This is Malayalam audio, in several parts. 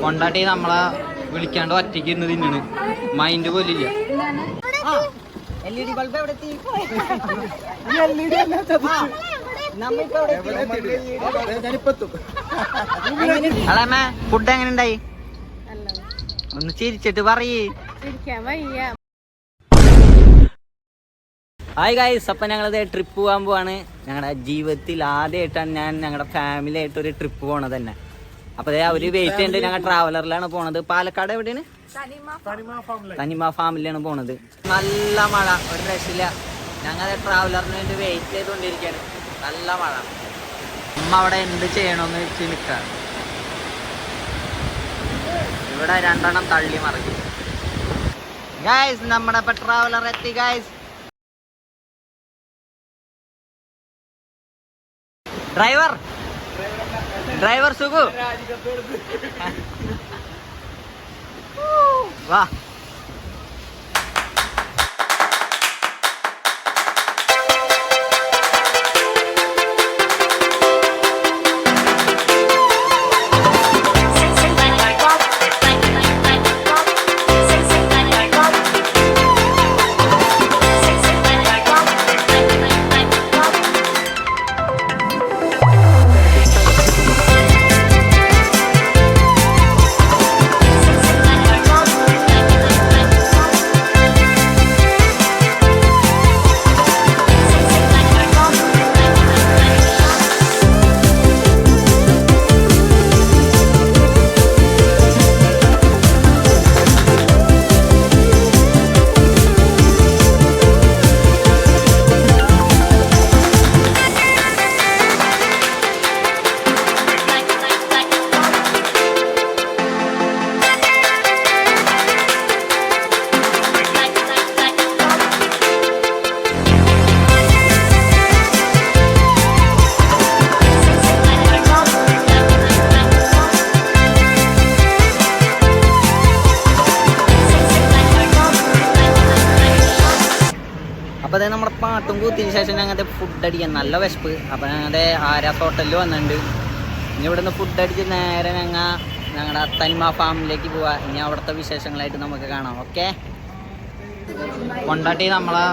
കൊണ്ടാട്ടി നമ്മളെ വിളിക്കാണ്ട് ഒറ്റയ്ക്ക് ഇരുന്ന് തിന്നണ്. മൈൻഡ് പോലില്ല. LED ബൾബ് എവിടെ എത്തി? അളമേ ഫുഡ് എങ്ങനെ ഉണ്ടായി? ഒന്ന് ചിരിച്ചിട്ട് പറയ്. ഹായ് ഗൈസ്, അപ്പം ഞങ്ങളത് ട്രിപ്പ് പോകാൻ പോവാണ്. ഞങ്ങളുടെ ജീവിതത്തിൽ ആദ്യമായിട്ടാണ് ഞാൻ ഞങ്ങളുടെ ഫാമിലി ആയിട്ട് ഒരു ട്രിപ്പ് പോണത് തന്നെ. അപ്പോൾ അതേ അവർ വെയിറ്റ് ചെയ്യുന്നുണ്ട്. ഞങ്ങൾ ട്രാവലറിലാണ് പോണത്. പാലക്കാട് എവിടെയാണ്? തനിമ ഫാമിലിയാണ് പോണത്. നല്ല മഴ, ഒരു രക്ഷയില്ല. ഞങ്ങൾ ട്രാവലറിന് വേണ്ടി വെയിറ്റ് ചെയ്തുകൊണ്ടിരിക്കുകയാണ്. നല്ല മഴ. അമ്മ അവിടെ എന്ത് ചെയ്യണമെന്ന് വെച്ച് നിൽക്കുക. ഇവിടെ രണ്ടെണ്ണം തള്ളി മറിഞ്ഞു. ഗൈസ്, നമ്മുടെ ഇപ്പം ട്രാവലർ എത്തി ഗൈസ്. ഡ്രൈവർ സുഖു വാ. അപ്പോൾ അതായത് നമ്മുടെ പാട്ടും കൂത്തിന് ശേഷം ഞങ്ങളുടെ ഫുഡ് അടിക്കാൻ നല്ല വിശപ്പ്. അപ്പോൾ ഞങ്ങളുടെ ആരാസ് ഹോട്ടലിൽ വന്നിട്ടുണ്ട്. ഇനി ഇവിടുന്ന് ഫുഡ് അടിച്ച് നേരെ ഞങ്ങളുടെ തനിമ ഫാമിലേക്ക് പോവാം. ഇനി അവിടുത്തെ വിശേഷങ്ങളായിട്ട് നമുക്ക് കാണാം. ഓക്കെ. കൊണ്ടാട്ടി നമ്മളെ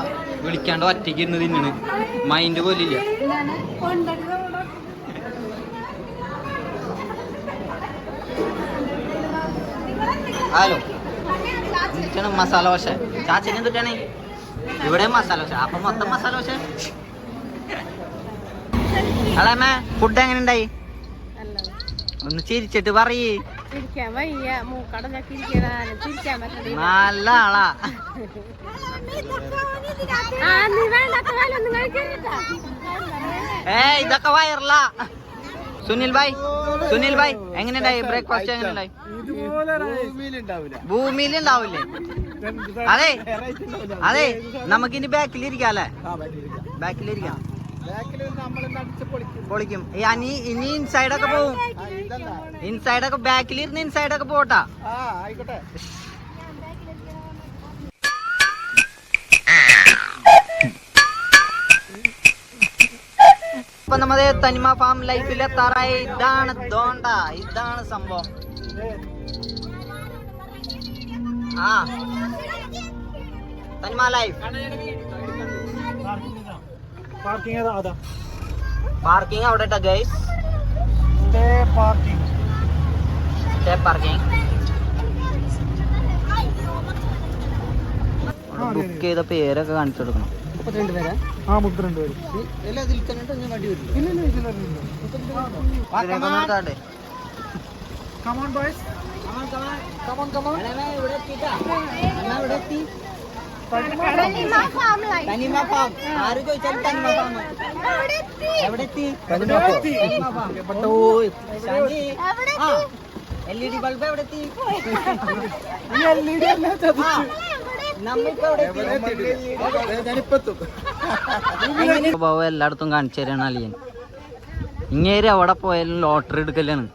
വിളിക്കാണ്ട് ഒറ്റയ്ക്ക് ഇരുന്ന് തിന്നണ്. മൈൻഡ് പോലില്ല. ഹലോ, എന്തൊക്കെയാണ് മസാല ദോശ? ചാച്ചന് എന്തൊക്കെയാണ്? ഇവിടെ മസാല ദോശ. അപ്പൊ മൊത്തം മസാല ദോശ. അളമേ ഫുഡ് എങ്ങനെ ഉണ്ടായി? ഒന്ന് ചിരിച്ചിട്ട് പറയ്. നല്ല ആളാ. ഇതൊക്കെ വയറല്ല. സുനിൽ ഭായ് എങ്ങനെയുണ്ടായി? ബ്രേക്ക്ഫാസ്റ്റ് എങ്ങനെയുണ്ടായി? ഭൂമിയിൽ ഉണ്ടാവില്ലേ? അതെ നമുക്കിനി ബാക്കിലിരിക്കാല്ലേ? ബാക്കിലിരിക്കാം. പൊളിക്കും. ഇനി ഇൻസൈഡൊക്കെ പോവും. ഇൻസൈഡൊക്കെ ബാക്കിലിരുന്ന് ഇൻസൈഡൊക്കെ പോട്ടാ. അപ്പൊ നമ്മുടെ തനിമ ഫാം ലൈഫിൽ എത്താറായി. ഇതാണ് സംഭവം. തനിമ ലൈഫ്. പാർക്കിംഗ് അവിടെ ഇട്ടാ ഗൈസ്. പാർക്കിംഗ് ബുക്ക് ചെയ്ത പേരൊക്കെ കാണിച്ചു കൊടുക്കണം. 32 പേരാ? 32 പേര്. ആര് ചോദിച്ചാലും തനിമ ഫാം എവിടെ എത്തി? LED ബൾബ് എവിടെ എത്തി? എല്ലായിടത്തും കാണിച്ചു തരാണ് അളിയൻ. ഇങ്ങേര് അവിടെ പോയാലും ലോട്ടറി എടുക്കലാണ്.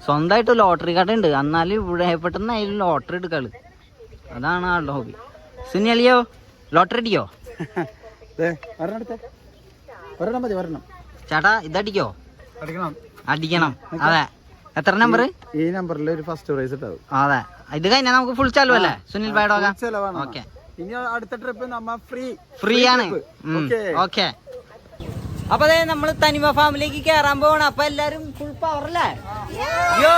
സ്വന്തമായിട്ട് ലോട്ടറി കട ഉണ്ട്, എന്നാലും ഇവിടെ പെട്ടെന്ന് ആയാലും ലോട്ടറി എടുക്കാള്. അതാണ് ആളുടെ ഹോബി. സുനിയലിയോ ലോട്ടറി അടിക്കോ? ചേട്ടാ ഇതടിക്കോ? അടിക്കണം. അതെ എത്ര നമ്പർ? ഈ നമ്പറിൽ ഒരു ഫസ്റ്റ് പ്രൈസ് ഉണ്ടാവും. അതെ, ഇത് കഴിഞ്ഞാൽ നമുക്ക് ഫുൾ ചെലവല്ലേ സുനിൽ ഭായിയുടെ? ഓക്കെ, ഇനി അടുത്ത ട്രിപ്പ് നമ്മ ഫ്രീ ആണ്. ഓക്കെ, അപ്പൊ അതെ നമ്മള് തനിമ ഫാമിലേക്ക് കേറാൻ പോവാണ്. അപ്പൊ എല്ലാരും ഫുൾ പവർ അല്ലേ? യോ